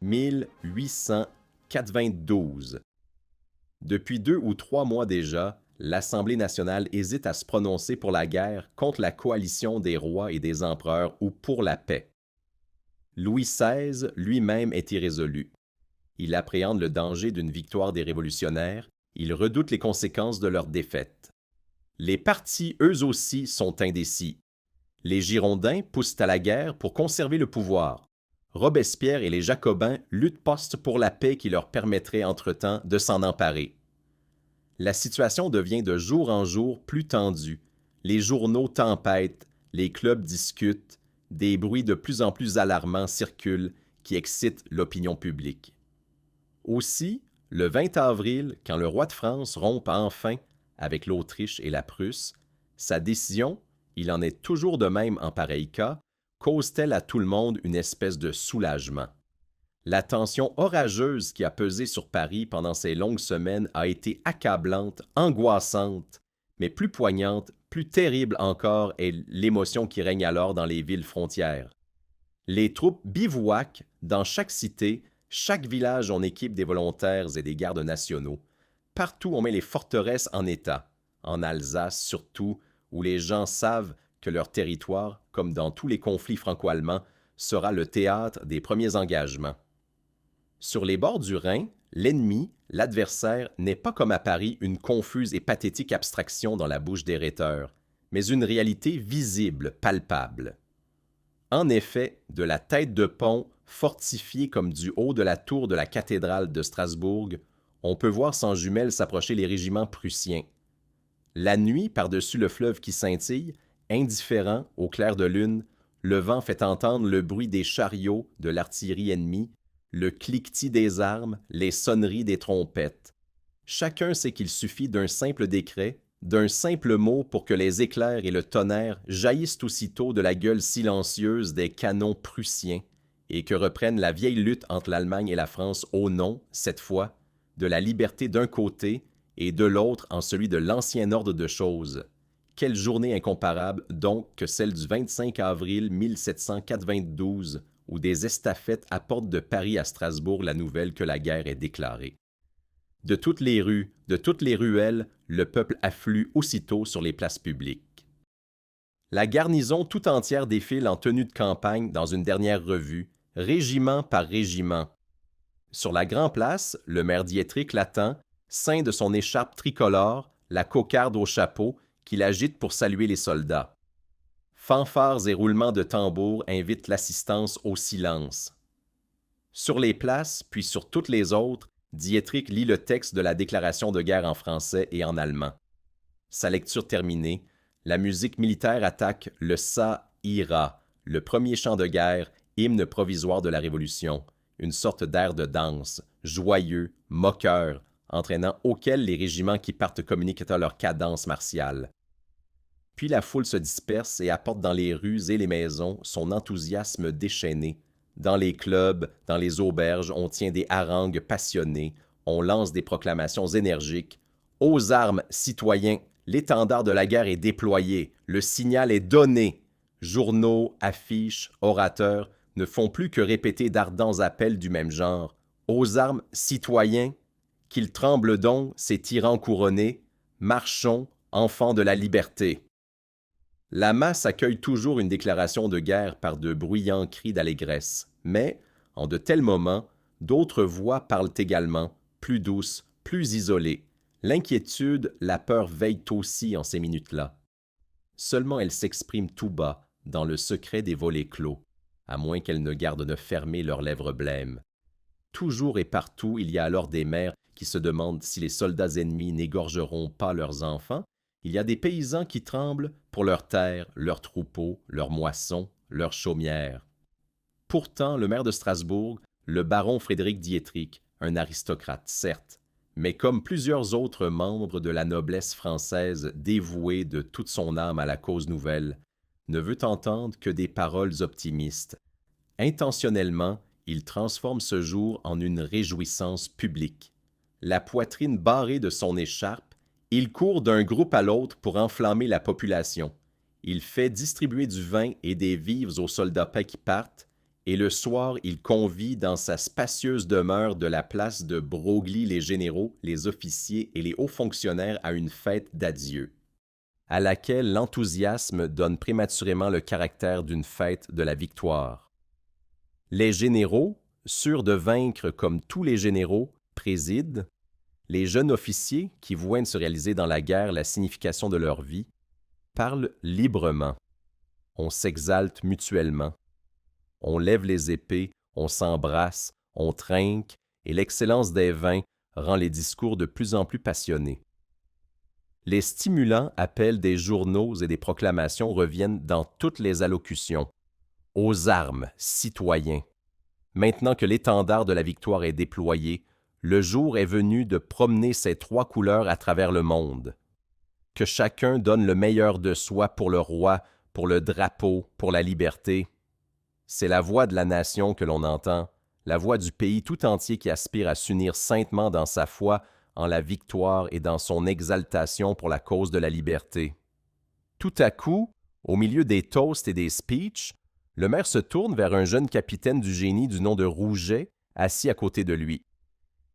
1892. Depuis 2 ou 3 mois déjà, l'Assemblée nationale hésite à se prononcer pour la guerre contre la coalition des rois et des empereurs ou pour la paix. Louis XVI lui-même est irrésolu. Il appréhende le danger d'une victoire des révolutionnaires, il redoute les conséquences de leur défaite. Les partis, eux aussi, sont indécis. Les Girondins poussent à la guerre pour conserver le pouvoir. Robespierre et les Jacobins luttent poste pour la paix qui leur permettrait entre-temps de s'en emparer. La situation devient de jour en jour plus tendue. Les journaux tempêtent, les clubs discutent, des bruits de plus en plus alarmants circulent qui excitent l'opinion publique. Aussi, le 20 avril, quand le roi de France rompt enfin avec l'Autriche et la Prusse, sa décision, il en est toujours de même en pareil cas, cause-t-elle à tout le monde une espèce de soulagement. La tension orageuse qui a pesé sur Paris pendant ces longues semaines a été accablante, angoissante, mais plus poignante, plus terrible encore est l'émotion qui règne alors dans les villes frontières. Les troupes bivouaquent dans chaque cité, chaque village en équipe des volontaires et des gardes nationaux. Partout on met les forteresses en état, en Alsace surtout, où les gens savent que leur territoire, comme dans tous les conflits franco-allemands, sera le théâtre des premiers engagements. Sur les bords du Rhin, l'ennemi, l'adversaire, n'est pas comme à Paris une confuse et pathétique abstraction dans la bouche des rhéteurs, mais une réalité visible, palpable. En effet, de la tête de pont, fortifiée comme du haut de la tour de la cathédrale de Strasbourg, on peut voir sans jumelles s'approcher les régiments prussiens. La nuit, par-dessus le fleuve qui scintille, indifférent, au clair de lune, le vent fait entendre le bruit des chariots, de l'artillerie ennemie, le cliquetis des armes, les sonneries des trompettes. Chacun sait qu'il suffit d'un simple décret, d'un simple mot pour que les éclairs et le tonnerre jaillissent aussitôt de la gueule silencieuse des canons prussiens et que reprenne la vieille lutte entre l'Allemagne et la France au nom, cette fois, de la liberté d'un côté et de l'autre en celui de l'ancien ordre de choses. Quelle journée incomparable, donc, que celle du 25 avril 1792, où des estafettes apportent de Paris à Strasbourg la nouvelle que la guerre est déclarée. De toutes les rues, de toutes les ruelles, le peuple afflue aussitôt sur les places publiques. La garnison tout entière défile en tenue de campagne dans une dernière revue, régiment par régiment. Sur la Grand-Place, le maire Dietrich l'attend, ceint de son écharpe tricolore, la cocarde au chapeau, qu'il agite pour saluer les soldats. Fanfares et roulements de tambours invitent l'assistance au silence. Sur les places, puis sur toutes les autres, Dietrich lit le texte de la déclaration de guerre en français et en allemand. Sa lecture terminée, la musique militaire attaque le Ça ira, le premier chant de guerre, hymne provisoire de la Révolution, une sorte d'air de danse, joyeux, moqueur, entraînant auquel les régiments qui partent communiquent à leur cadence martiale. Puis la foule se disperse et apporte dans les rues et les maisons son enthousiasme déchaîné. Dans les clubs, dans les auberges, on tient des harangues passionnées, on lance des proclamations énergiques. Aux armes, citoyens, l'étendard de la guerre est déployé, le signal est donné. Journaux, affiches, orateurs ne font plus que répéter d'ardents appels du même genre. Aux armes, citoyens, qu'ils tremblent donc, ces tyrans couronnés, marchons, enfants de la liberté. La masse accueille toujours une déclaration de guerre par de bruyants cris d'allégresse, mais, en de tels moments, d'autres voix parlent également, plus douces, plus isolées. L'inquiétude, la peur veillent aussi en ces minutes-là. Seulement elles s'expriment tout bas, dans le secret des volets clos, à moins qu'elles ne gardent de fermer leurs lèvres blêmes. Toujours et partout, il y a alors des mères qui se demandent si les soldats ennemis n'égorgeront pas leurs enfants. Il y a des paysans qui tremblent pour leurs terres, leurs troupeaux, leurs moissons, leurs chaumières. Pourtant, le maire de Strasbourg, le baron Frédéric Dietrich, un aristocrate, certes, mais comme plusieurs autres membres de la noblesse française dévoués de toute son âme à la cause nouvelle, ne veut entendre que des paroles optimistes. Intentionnellement, il transforme ce jour en une réjouissance publique. La poitrine barrée de son écharpe, il court d'un groupe à l'autre pour enflammer la population. Il fait distribuer du vin et des vivres aux soldats paix qui partent. et le soir il convie dans sa spacieuse demeure de la place de Broglie les généraux, les officiers et les hauts fonctionnaires à une fête d'adieu, à laquelle l'enthousiasme donne prématurément le caractère d'une fête de la victoire. Les généraux, sûrs de vaincre comme tous les généraux, président. Les jeunes officiers, qui voient se réaliser dans la guerre la signification de leur vie, parlent librement. On s'exalte mutuellement. On lève les épées, on s'embrasse, on trinque, et l'excellence des vins rend les discours de plus en plus passionnés. Les stimulants appels des journaux et des proclamations reviennent dans toutes les allocutions. Aux armes, citoyens! Maintenant que l'étendard de la victoire est déployé, le jour est venu de promener ces trois couleurs à travers le monde. Que chacun donne le meilleur de soi pour le roi, pour le drapeau, pour la liberté. C'est la voix de la nation que l'on entend, la voix du pays tout entier qui aspire à s'unir saintement dans sa foi en la victoire et dans son exaltation pour la cause de la liberté. Tout à coup, au milieu des toasts et des speeches, le maire se tourne vers un jeune capitaine du génie du nom de Rouget, assis à côté de lui.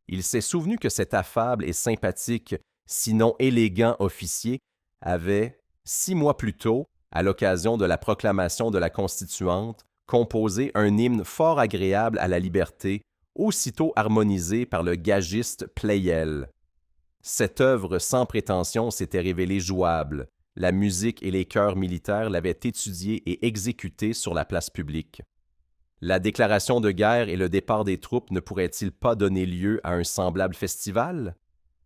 Il s'est souvenu que cet affable et sympathique, sinon élégant officier avait, 6 mois plus tôt, à l'occasion de la proclamation de la Constituante, composé un hymne fort agréable à la liberté, aussitôt harmonisé par le gagiste Pleyel. Cette œuvre sans prétention s'était révélée jouable. La musique et les chœurs militaires l'avaient étudiée et exécutée sur la place publique. La déclaration de guerre et le départ des troupes ne pourraient-ils pas donner lieu à un semblable festival?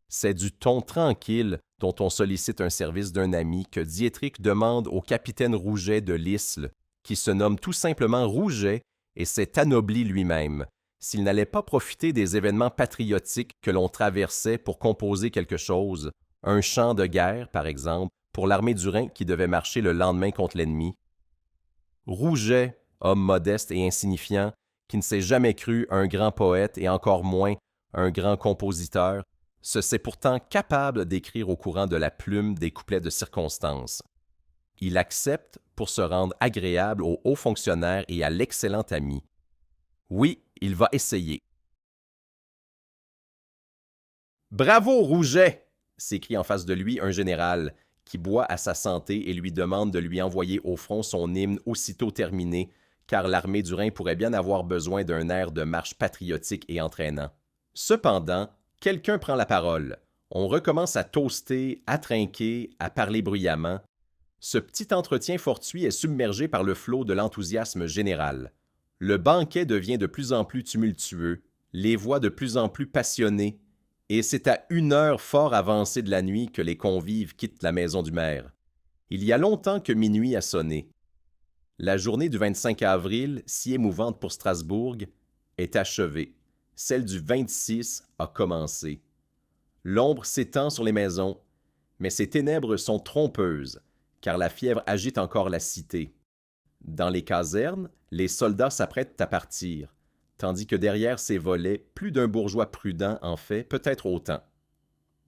C'est du ton tranquille dont on sollicite un service d'un ami que Dietrich demande au capitaine Rouget de l'Isle, qui se nomme tout simplement Rouget et s'est anobli lui-même, s'il n'allait pas profiter des événements patriotiques que l'on traversait pour composer quelque chose, un chant de guerre, par exemple, pour l'armée du Rhin qui devait marcher le lendemain contre l'ennemi. Rouget, homme modeste et insignifiant, qui ne s'est jamais cru un grand poète et encore moins un grand compositeur, se sait pourtant capable d'écrire au courant de la plume des couplets de circonstance. Il accepte pour se rendre agréable aux hauts fonctionnaires et à l'excellent ami. Oui, il va essayer. « Bravo, Rouget !» s'écrie en face de lui un général, qui boit à sa santé et lui demande de lui envoyer au front son hymne aussitôt terminé, car l'armée du Rhin pourrait bien avoir besoin d'un air de marche patriotique et entraînant. Cependant, quelqu'un prend la parole. On recommence à toaster, à trinquer, à parler bruyamment. Ce petit entretien fortuit est submergé par le flot de l'enthousiasme général. Le banquet devient de plus en plus tumultueux, les voix de plus en plus passionnées, et c'est à 1 heure fort avancée de la nuit que les convives quittent la maison du maire. Il y a longtemps que minuit a sonné. La journée du 25 avril, si émouvante pour Strasbourg, est achevée. Celle du 26 a commencé. L'ombre s'étend sur les maisons, mais ces ténèbres sont trompeuses, car la fièvre agite encore la cité. Dans les casernes, les soldats s'apprêtent à partir, tandis que derrière ces volets, plus d'un bourgeois prudent en fait peut-être autant.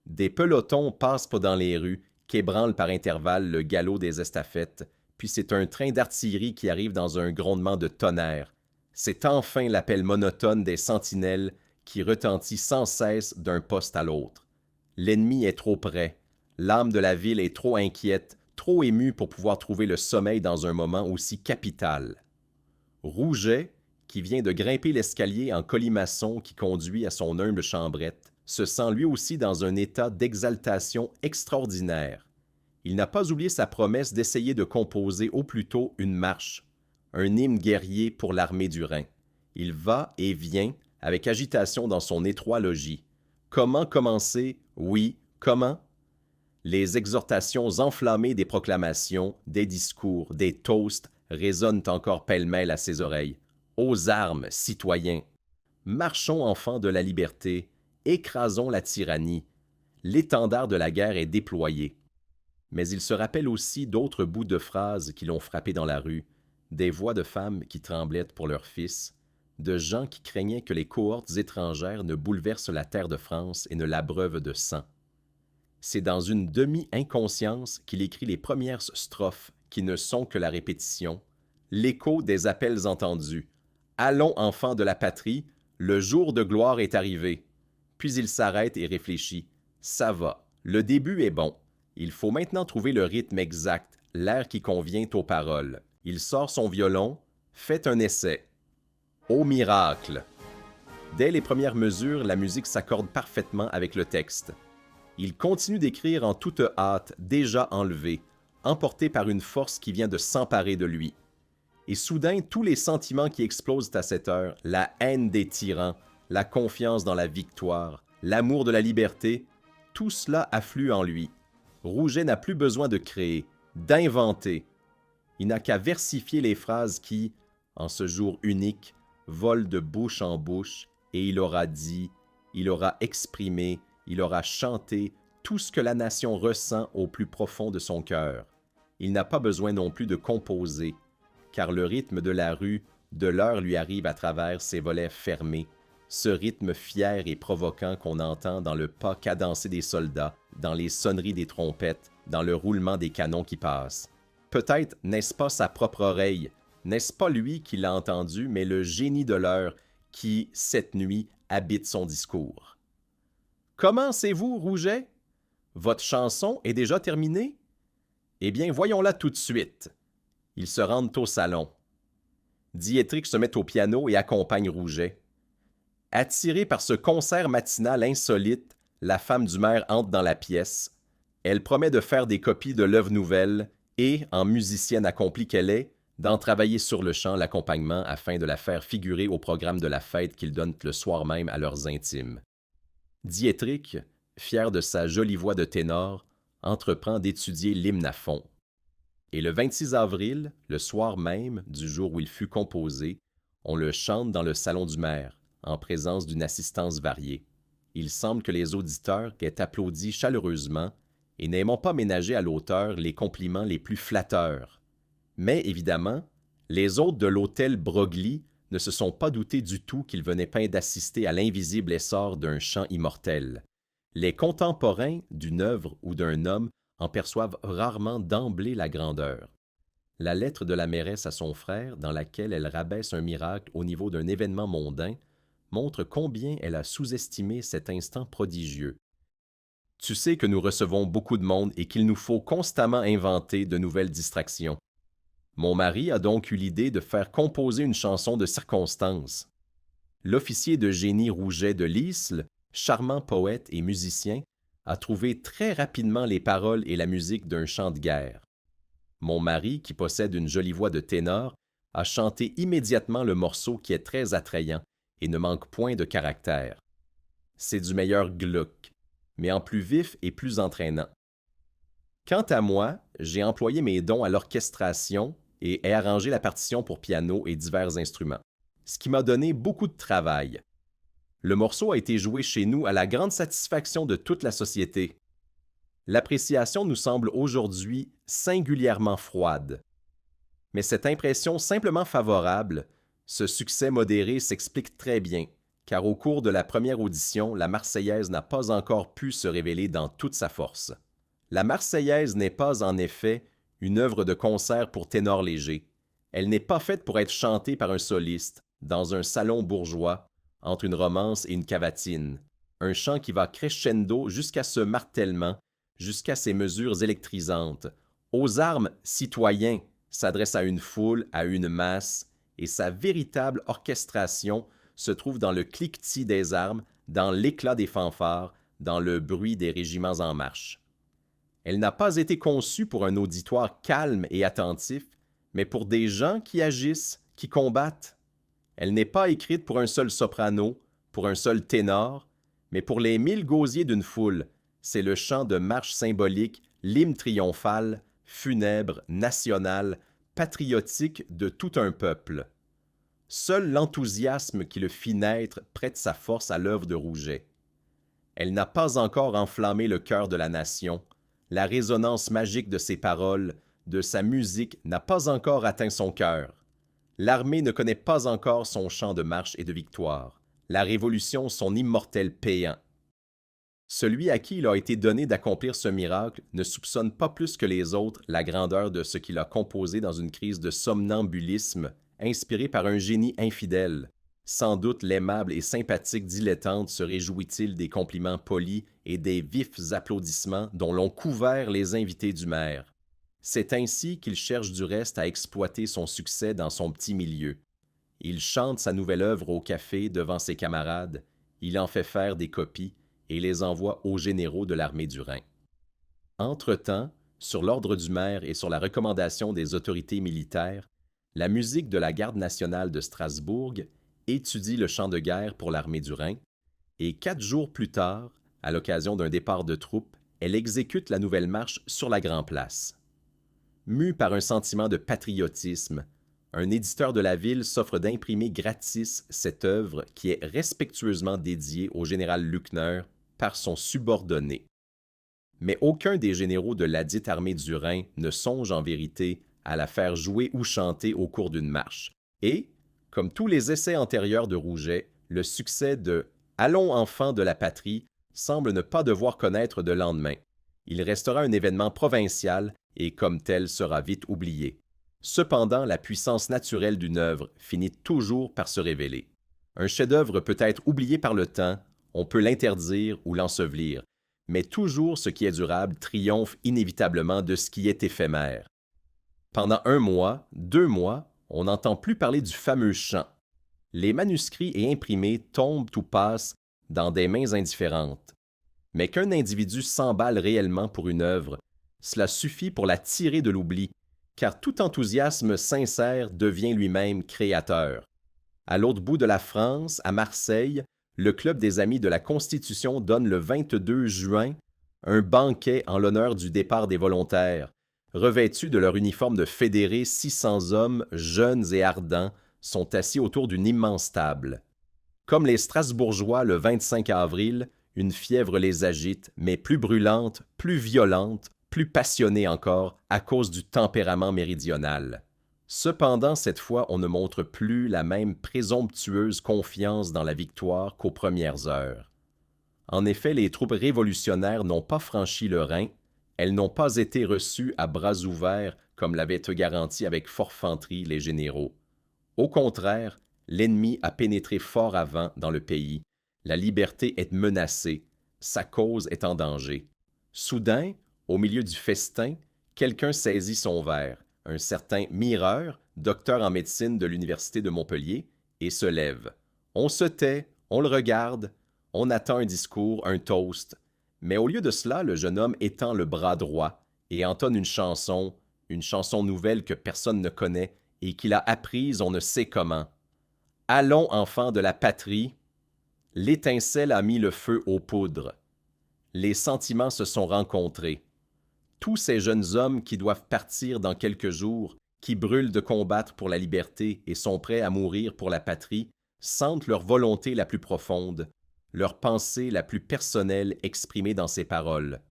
Des pelotons passent pas dans les rues, qu'ébranle par intervalles le galop des estafettes, puis c'est un train d'artillerie qui arrive dans un grondement de tonnerre. C'est enfin l'appel monotone des sentinelles qui retentit sans cesse d'un poste à l'autre. L'ennemi est trop près, l'âme de la ville est trop inquiète, trop émue pour pouvoir trouver le sommeil dans un moment aussi capital. Rouget, qui vient de grimper l'escalier en colimaçon qui conduit à son humble chambrette, se sent lui aussi dans un état d'exaltation extraordinaire. Il n'a pas oublié sa promesse d'essayer de composer au plus tôt une marche, un hymne guerrier pour l'armée du Rhin. Il va et vient avec agitation dans son étroit logis. Comment commencer? Oui, comment? Les exhortations enflammées des proclamations, des discours, des toasts résonnent encore pêle-mêle à ses oreilles. Aux armes, citoyens! Marchons, enfants de la liberté, écrasons la tyrannie. L'étendard de la guerre est déployé. Mais il se rappelle aussi d'autres bouts de phrases qui l'ont frappé dans la rue, des voix de femmes qui tremblaient pour leurs fils, de gens qui craignaient que les cohortes étrangères ne bouleversent la terre de France et ne l'abreuvent de sang. C'est dans une demi-inconscience qu'il écrit les premières strophes qui ne sont que la répétition, l'écho des appels entendus, Allons, enfants de la patrie, le jour de gloire est arrivé. Puis il s'arrête et réfléchit. Ça va, le début est bon. Il faut maintenant trouver le rythme exact, l'air qui convient aux paroles. Il sort son violon, fait un essai. Ô miracle! Dès les premières mesures, la musique s'accorde parfaitement avec le texte. Il continue d'écrire en toute hâte, déjà enlevé, emporté par une force qui vient de s'emparer de lui. Et soudain, tous les sentiments qui explosent à cette heure, la haine des tyrans, la confiance dans la victoire, l'amour de la liberté, tout cela afflue en lui. Rouget n'a plus besoin de créer, d'inventer. Il n'a qu'à versifier les phrases qui, en ce jour unique, volent de bouche en bouche, et il aura dit, il aura exprimé, il aura chanté tout ce que la nation ressent au plus profond de son cœur. Il n'a pas besoin non plus de composer, car le rythme de la rue, de l'heure lui arrive à travers ses volets fermés, ce rythme fier et provoquant qu'on entend dans le pas cadencé des soldats, dans les sonneries des trompettes, dans le roulement des canons qui passent. Peut-être n'est-ce pas sa propre oreille, n'est-ce pas lui qui l'a entendu, mais le génie de l'heure qui, cette nuit, habite son discours. « Comment c'est-vous, Rouget? Votre chanson est déjà terminée? Eh bien, voyons-la tout de suite. » Ils se rendent au salon. Diétrich se met au piano et accompagne Rouget. Attirée par ce concert matinal insolite, la femme du maire entre dans la pièce. Elle promet de faire des copies de l'œuvre nouvelle et, en musicienne accomplie qu'elle est, d'en travailler sur le champ l'accompagnement afin de la faire figurer au programme de la fête qu'ils donnent le soir même à leurs intimes. Diétrich, fier de sa jolie voix de ténor, entreprend d'étudier l'hymne à fond. Et le 26 avril, le soir même du jour où il fut composé, on le chante dans le salon du maire, en présence d'une assistance variée. Il semble que les auditeurs aient applaudi chaleureusement et n'aimons pas ménager à l'auteur les compliments les plus flatteurs. Mais évidemment, les hôtes de l'hôtel Broglie ne se sont pas doutés du tout qu'il venait peint d'assister à l'invisible essor d'un chant immortel. Les contemporains d'une œuvre ou d'un homme en perçoivent rarement d'emblée la grandeur. La lettre de la mairesse à son frère, dans laquelle elle rabaisse un miracle au niveau d'un événement mondain, montre combien elle a sous-estimé cet instant prodigieux. Tu sais que nous recevons beaucoup de monde et qu'il nous faut constamment inventer de nouvelles distractions. Mon mari a donc eu l'idée de faire composer une chanson de circonstance. L'officier de génie Rouget de l'Isle, charmant poète et musicien, a trouvé très rapidement les paroles et la musique d'un chant de guerre. Mon mari, qui possède une jolie voix de ténor, a chanté immédiatement le morceau qui est très attrayant et ne manque point de caractère. C'est du meilleur Gluck, mais en plus vif et plus entraînant. Quant à moi, j'ai employé mes dons à l'orchestration et ai arrangé la partition pour piano et divers instruments, ce qui m'a donné beaucoup de travail. Le morceau a été joué chez nous à la grande satisfaction de toute la société. L'appréciation nous semble aujourd'hui singulièrement froide. Mais cette impression simplement favorable, ce succès modéré s'explique très bien, car au cours de la première audition, la Marseillaise n'a pas encore pu se révéler dans toute sa force. La Marseillaise n'est pas, en effet, une œuvre de concert pour ténor léger. Elle n'est pas faite pour être chantée par un soliste, dans un salon bourgeois, entre une romance et une cavatine, un chant qui va crescendo jusqu'à ce martèlement, jusqu'à ces mesures électrisantes. Aux armes, citoyens, s'adresse à une foule, à une masse, et sa véritable orchestration se trouve dans le cliquetis des armes, dans l'éclat des fanfares, dans le bruit des régiments en marche. Elle n'a pas été conçue pour un auditoire calme et attentif, mais pour des gens qui agissent, qui combattent. Elle n'est pas écrite pour un seul soprano, pour un seul ténor, mais pour les 1000 gosiers d'une foule. C'est le chant de marche symbolique, l'hymne triomphal, funèbre, national, patriotique de tout un peuple. Seul l'enthousiasme qui le fit naître prête sa force à l'œuvre de Rouget. Elle n'a pas encore enflammé le cœur de la nation. La résonance magique de ses paroles, de sa musique n'a pas encore atteint son cœur. L'armée ne connaît pas encore son chant de marche et de victoire. La Révolution son immortel péant. Celui à qui il a été donné d'accomplir ce miracle ne soupçonne pas plus que les autres la grandeur de ce qu'il a composé dans une crise de somnambulisme inspiré par un génie infidèle. Sans doute l'aimable et sympathique dilettante se réjouit-il des compliments polis et des vifs applaudissements dont l'ont couvert les invités du maire. C'est ainsi qu'il cherche du reste à exploiter son succès dans son petit milieu. Il chante sa nouvelle œuvre au café devant ses camarades, il en fait faire des copies et les envoie aux généraux de l'armée du Rhin. Entre-temps, sur l'ordre du maire et sur la recommandation des autorités militaires, la musique de la Garde nationale de Strasbourg étudie le chant de guerre pour l'armée du Rhin, et 4 jours plus tard, à l'occasion d'un départ de troupes, elle exécute la nouvelle marche sur la Grand-Place. Mû par un sentiment de patriotisme, un éditeur de la ville s'offre d'imprimer gratis cette œuvre qui est respectueusement dédiée au général Luckner par son subordonné. Mais aucun des généraux de ladite armée du Rhin ne songe en vérité à la faire jouer ou chanter au cours d'une marche. Et, comme tous les essais antérieurs de Rouget, le succès de « Allons enfants de la patrie » semble ne pas devoir connaître de lendemain. Il restera un événement provincial et comme tel sera vite oublié. Cependant, la puissance naturelle d'une œuvre finit toujours par se révéler. Un chef-d'œuvre peut être oublié par le temps, on peut l'interdire ou l'ensevelir, mais toujours ce qui est durable triomphe inévitablement de ce qui est éphémère. Pendant 1 mois, 2 mois, on n'entend plus parler du fameux chant. Les manuscrits et imprimés tombent ou passent dans des mains indifférentes. Mais qu'un individu s'emballe réellement pour une œuvre, cela suffit pour la tirer de l'oubli, car tout enthousiasme sincère devient lui-même créateur. À l'autre bout de la France, à Marseille, le Club des Amis de la Constitution donne le 22 juin un banquet en l'honneur du départ des volontaires. Revêtus de leur uniforme de fédérés, 600 hommes, jeunes et ardents, sont assis autour d'une immense table. Comme les Strasbourgeois le 25 avril, une fièvre les agite, mais plus brûlante, plus violente, plus passionnée encore, à cause du tempérament méridional. Cependant, cette fois, on ne montre plus la même présomptueuse confiance dans la victoire qu'aux premières heures. En effet, les troupes révolutionnaires n'ont pas franchi le Rhin, elles n'ont pas été reçues à bras ouverts comme l'avaient garanti avec forfanterie les généraux. Au contraire, l'ennemi a pénétré fort avant dans le pays, la liberté est menacée, sa cause est en danger. Soudain, au milieu du festin, quelqu'un saisit son verre, un certain Mireur, docteur en médecine de l'Université de Montpellier, et se lève. On se tait, on le regarde, on attend un discours, un toast. Mais au lieu de cela, le jeune homme étend le bras droit et entonne une chanson nouvelle que personne ne connaît et qu'il a apprise on ne sait comment. « Allons, enfants de la patrie !» L'étincelle a mis le feu aux poudres. Les sentiments se sont rencontrés. Tous ces jeunes hommes qui doivent partir dans quelques jours, qui brûlent de combattre pour la liberté et sont prêts à mourir pour la patrie, sentent leur volonté la plus profonde, leur pensée la plus personnelle exprimée dans ces paroles.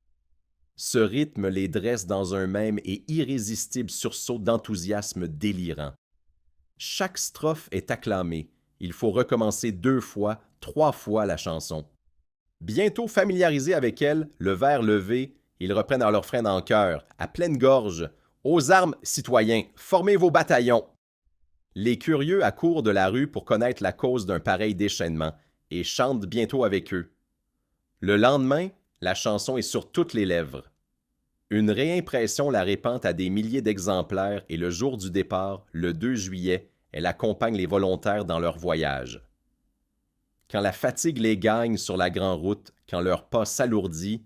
Ce rythme les dresse dans un même et irrésistible sursaut d'enthousiasme délirant. Chaque strophe est acclamée. Il faut recommencer 2 fois, 3 fois la chanson. Bientôt familiarisés avec elle, le verre levé, ils reprennent à leur refrain en chœur, à pleine gorge. « Aux armes, citoyens, formez vos bataillons !» Les curieux accourent de la rue pour connaître la cause d'un pareil déchaînement et chantent bientôt avec eux. Le lendemain, la chanson est sur toutes les lèvres. Une réimpression la répand à des milliers d'exemplaires et le jour du départ, le 2 juillet, elle accompagne les volontaires dans leur voyage. Quand la fatigue les gagne sur la grande route, quand leur pas s'alourdit,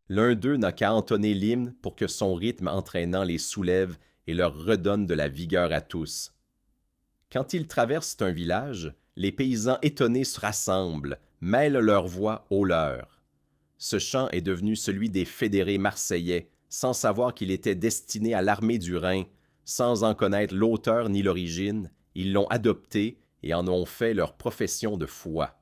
l'un d'eux n'a qu'à entonner l'hymne pour que son rythme entraînant les soulève et leur redonne de la vigueur à tous. Quand ils traversent un village, les paysans étonnés se rassemblent, mêlent leur voix aux leurs. Ce chant est devenu celui des fédérés marseillais, sans savoir qu'il était destiné à l'armée du Rhin, sans en connaître l'auteur ni l'origine, ils l'ont adopté et en ont fait leur profession de foi.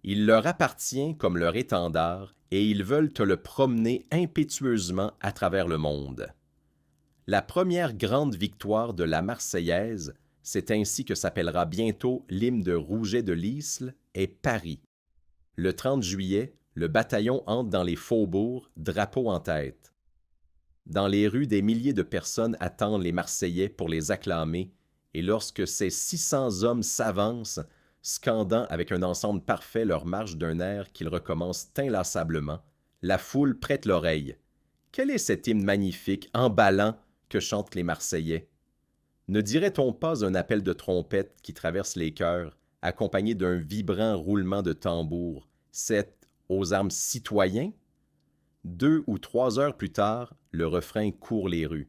Il leur appartient comme leur étendard et ils veulent te le promener impétueusement à travers le monde. La première grande victoire de la Marseillaise, c'est ainsi que s'appellera bientôt l'hymne de Rouget de l'Isle, est Paris. Le 30 juillet, le bataillon entre dans les faubourgs, drapeau en tête. Dans les rues, des milliers de personnes attendent les Marseillais pour les acclamer, et lorsque ces 600 hommes s'avancent, scandant avec un ensemble parfait leur marche d'un air qu'ils recommencent inlassablement, la foule prête l'oreille. Quel est cet hymne magnifique, emballant, que chantent les Marseillais? Ne dirait-on pas un appel de trompette qui traverse les cœurs, accompagné d'un vibrant roulement de tambour, c'est aux armes citoyens? 2 ou 3 heures plus tard, le refrain court les rues.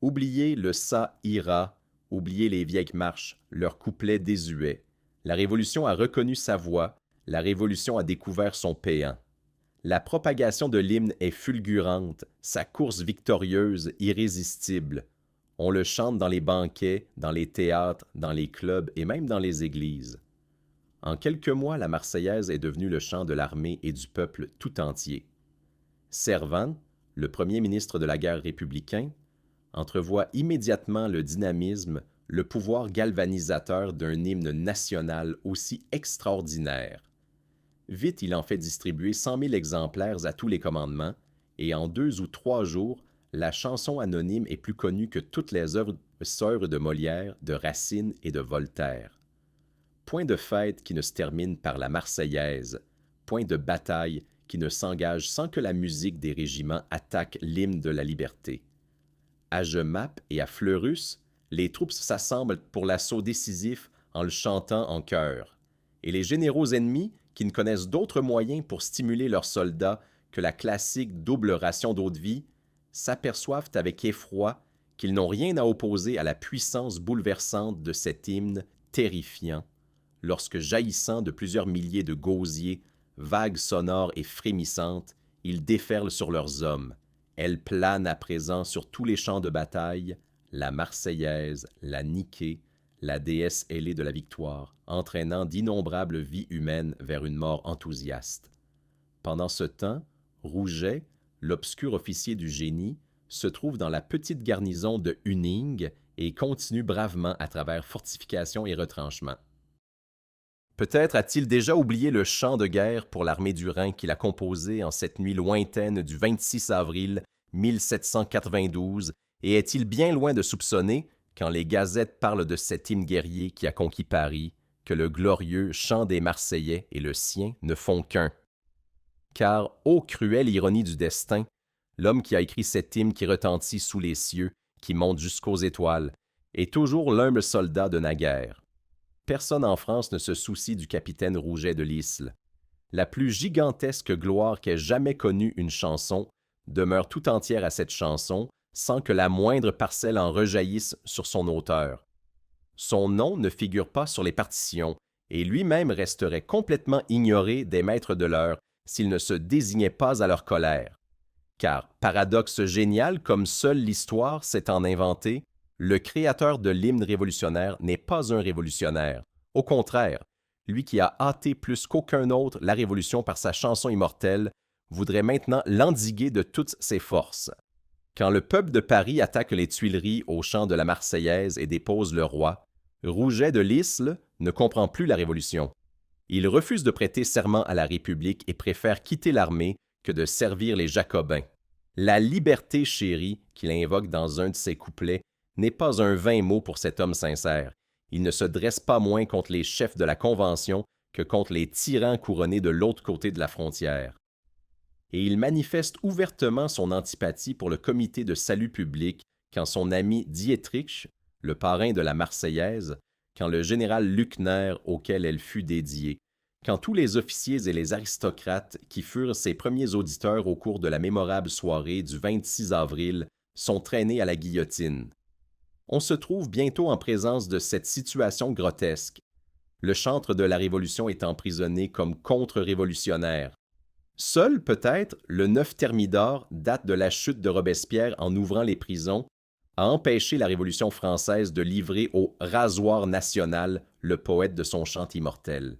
Oubliez le ça ira, oubliez les vieilles marches, leurs couplets désuets. La Révolution a reconnu sa voix, la Révolution a découvert son péant. La propagation de l'hymne est fulgurante, sa course victorieuse, irrésistible. On le chante dans les banquets, dans les théâtres, dans les clubs et même dans les églises. En quelques mois, la Marseillaise est devenue le chant de l'armée et du peuple tout entier. Servan, le premier ministre de la guerre républicain, entrevoit immédiatement le dynamisme, le pouvoir galvanisateur d'un hymne national aussi extraordinaire. Vite, il en fait distribuer 100 000 exemplaires à tous les commandements, et en 2 ou 3 jours, la chanson anonyme est plus connue que toutes les œuvres de Molière, de Racine et de Voltaire. Point de fête qui ne se termine par la Marseillaise, point de bataille qui ne s'engage sans que la musique des régiments attaque l'hymne de la liberté. À Jemappes et à Fleurus, les troupes s'assemblent pour l'assaut décisif en le chantant en chœur. Et les généraux ennemis, qui ne connaissent d'autres moyens pour stimuler leurs soldats que la classique double ration d'eau-de-vie, s'aperçoivent avec effroi qu'ils n'ont rien à opposer à la puissance bouleversante de cet hymne terrifiant, lorsque jaillissant de plusieurs milliers de gosiers, vagues sonores et frémissantes, ils déferlent sur leurs hommes. Elle plane à présent sur tous les champs de bataille, la Marseillaise, la Niké, la déesse ailée de la victoire, entraînant d'innombrables vies humaines vers une mort enthousiaste. Pendant ce temps, Rouget, l'obscur officier du génie, se trouve dans la petite garnison de Huningue et continue bravement à travers fortifications et retranchements. Peut-être a-t-il déjà oublié le chant de guerre pour l'armée du Rhin qu'il a composé en cette nuit lointaine du 26 avril 1792, et est-il bien loin de soupçonner, quand les gazettes parlent de cet hymne guerrier qui a conquis Paris, que le glorieux chant des Marseillais et le sien ne font qu'un. Car, ô cruelle ironie du destin, l'homme qui a écrit cet hymne qui retentit sous les cieux, qui monte jusqu'aux étoiles, est toujours l'humble soldat de naguère. Personne en France ne se soucie du capitaine Rouget de l'Isle. La plus gigantesque gloire qu'ait jamais connue une chanson demeure tout entière à cette chanson, sans que la moindre parcelle en rejaillisse sur son auteur. Son nom ne figure pas sur les partitions, et lui-même resterait complètement ignoré des maîtres de l'heure s'il ne se désignait pas à leur colère. Car, paradoxe génial comme seule l'histoire sait en inventer, le créateur de l'hymne révolutionnaire n'est pas un révolutionnaire. Au contraire, lui qui a hâté plus qu'aucun autre la Révolution par sa chanson immortelle, voudrait maintenant l'endiguer de toutes ses forces. Quand le peuple de Paris attaque les Tuileries au chant de la Marseillaise et dépose le roi, Rouget de l'Isle ne comprend plus la Révolution. Il refuse de prêter serment à la République et préfère quitter l'armée que de servir les Jacobins. La liberté chérie, qu'il invoque dans un de ses couplets, n'est pas un vain mot pour cet homme sincère. Il ne se dresse pas moins contre les chefs de la Convention que contre les tyrans couronnés de l'autre côté de la frontière. Et il manifeste ouvertement son antipathie pour le comité de salut public quand son ami Dietrich, le parrain de la Marseillaise, quand le général Luckner auquel elle fut dédiée, quand tous les officiers et les aristocrates qui furent ses premiers auditeurs au cours de la mémorable soirée du 26 avril sont traînés à la guillotine. On se trouve bientôt en présence de cette situation grotesque. Le chantre de la Révolution est emprisonné comme contre-révolutionnaire. Seul, peut-être, le 9 Thermidor, date de la chute de Robespierre en ouvrant les prisons, a empêché la Révolution française de livrer au rasoir national le poète de son chant immortel.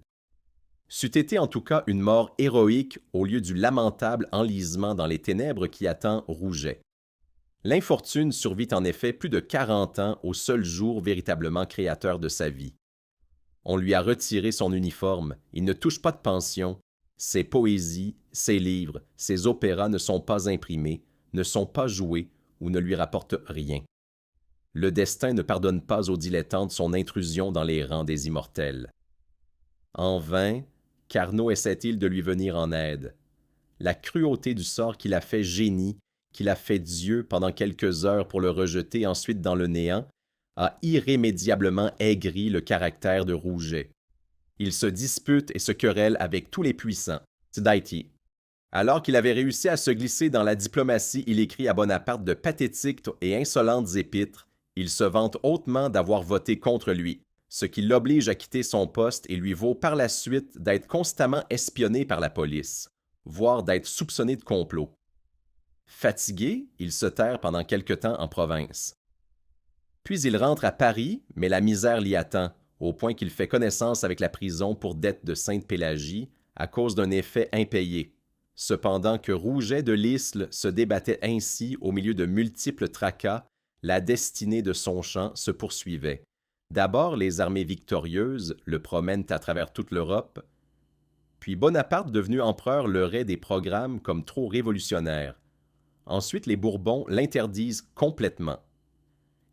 C'eût été en tout cas une mort héroïque au lieu du lamentable enlisement dans les ténèbres qui attend Rouget. L'infortune survit en effet plus de 40 ans au seul jour véritablement créateur de sa vie. On lui a retiré son uniforme, il ne touche pas de pension, ses poésies, ses livres, ses opéras ne sont pas imprimés, ne sont pas joués ou ne lui rapportent rien. Le destin ne pardonne pas aux dilettantes son intrusion dans les rangs des immortels. En vain, Carnot essaie-t-il de lui venir en aide. La cruauté du sort qui l'a fait génie, qui l'a fait Dieu pendant quelques heures pour le rejeter ensuite dans le néant, a irrémédiablement aigri le caractère de Rouget. Il se dispute et se querelle avec tous les puissants. Tidaïti. Alors qu'il avait réussi à se glisser dans la diplomatie, il écrit à Bonaparte de pathétiques et insolentes épîtres. Il se vante hautement d'avoir voté contre lui, ce qui l'oblige à quitter son poste et lui vaut par la suite d'être constamment espionné par la police, voire d'être soupçonné de complot. Fatigué, il se terre pendant quelque temps en province. Puis il rentre à Paris, mais la misère l'y attend, au point qu'il fait connaissance avec la prison pour dette de Sainte-Pélagie à cause d'un effet impayé. Cependant que Rouget de l'Isle se débattait ainsi au milieu de multiples tracas, la destinée de son champ se poursuivait. D'abord, les armées victorieuses le promènent à travers toute l'Europe, puis Bonaparte, devenu empereur, leurrait des programmes comme trop révolutionnaires. Ensuite, les Bourbons l'interdisent complètement.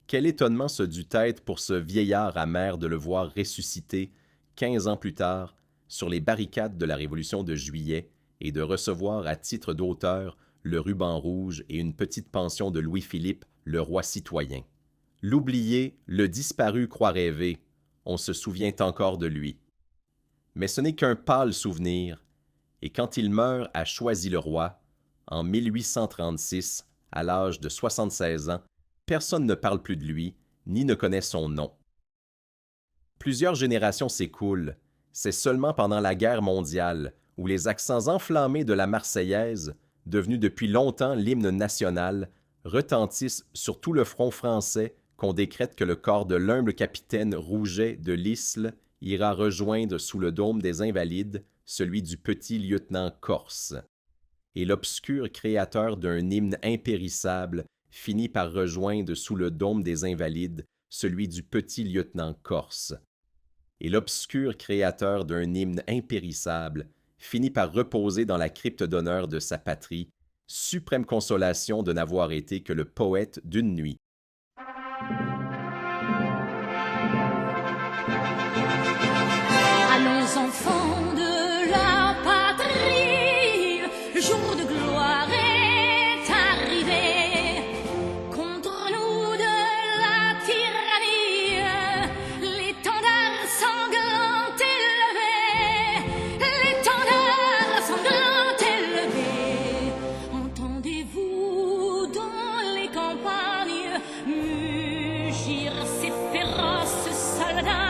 Quel étonnement ce dut être pour ce vieillard amer de le voir ressusciter, 15 ans plus tard, sur les barricades de la Révolution de Juillet et de recevoir à titre d'auteur le ruban rouge et une petite pension de Louis-Philippe, le roi citoyen. L'oublié, le disparu croit rêver, on se souvient encore de lui. Mais ce n'est qu'un pâle souvenir, et quand il meurt à Choisy-le-Roi, en 1836, à l'âge de 76 ans, personne ne parle plus de lui, ni ne connaît son nom. Plusieurs générations s'écoulent. C'est seulement pendant la guerre mondiale, où les accents enflammés de la Marseillaise, devenus depuis longtemps l'hymne national, retentissent sur tout le front français qu'on décrète que le corps de l'humble capitaine Rouget de l'Isle ira rejoindre sous le dôme des Invalides celui du petit lieutenant Corse. Et l'obscur créateur d'un hymne impérissable finit par rejoindre sous le dôme des Invalides celui du petit lieutenant Corse. Et l'obscur créateur d'un hymne impérissable finit par reposer dans la crypte d'honneur de sa patrie, suprême consolation de n'avoir été que le poète d'une nuit. Allons enfants de la patrie, le jour de gloire est arrivé. Contre nous de la tyrannie, l'étendard sanglant élevé, l'étendard sanglant élevé. Entendez-vous dans les campagnes mugir ces féroces soldats?